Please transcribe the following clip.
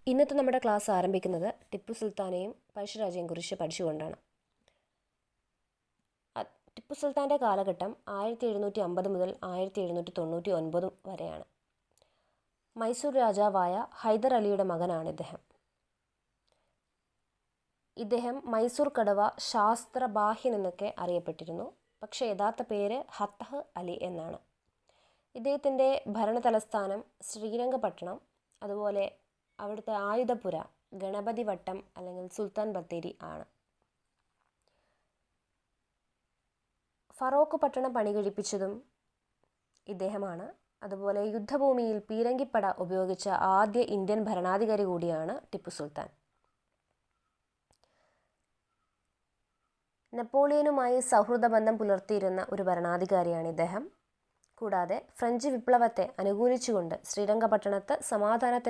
ഇന്നത്തെ നമ്മുടെ ക്ലാസ് ആരംഭിക്കുന്നത് ടിപ്പു സുൽത്താനെയും പഴശ്ശിരാജയെയും കുറിച്ച് പഠിച്ചുകൊണ്ടാണ്. ടിപ്പു സുൽത്താൻ്റെ കാലഘട്ടം 1750 മുതൽ 1799 വരെയാണ്. മൈസൂർ രാജാവായ ഹൈദർ അലിയുടെ മകനാണ് ഇദ്ദേഹം മൈസൂർ കടവ ശാസ്ത്രബാഹ്യൻ എന്നൊക്കെ അറിയപ്പെട്ടിരുന്നു. പക്ഷേ യഥാർത്ഥ പേര് ഹത്തഹ് അലി എന്നാണ്. ഇദ്ദേഹത്തിൻ്റെ ഭരണ തലസ്ഥാനം ശ്രീരംഗപട്ടണം, അതുപോലെ അവിടുത്തെ ആയുധപുര ഗണപതി വട്ടം അല്ലെങ്കിൽ സുൽത്താൻ ബത്തേരി ആണ്. ഫറോക്ക് പട്ടണം പണി കഴിപ്പിച്ചതും ഇദ്ദേഹമാണ്. അതുപോലെ യുദ്ധഭൂമിയിൽ പീരങ്കിപ്പട ഉപയോഗിച്ച ആദ്യ ഇന്ത്യൻ ഭരണാധികാരി കൂടിയാണ് ടിപ്പു സുൽത്താൻ. നെപ്പോളിയനുമായി സൗഹൃദ ബന്ധം പുലർത്തിയിരുന്ന ഒരു ഭരണാധികാരിയാണ് ഇദ്ദേഹം. കൂടാതെ ഫ്രഞ്ച് വിപ്ലവത്തെ അനുകൂലിച്ചുകൊണ്ട് ശ്രീരംഗപട്ടണത്ത് സമാധാനത്തിന്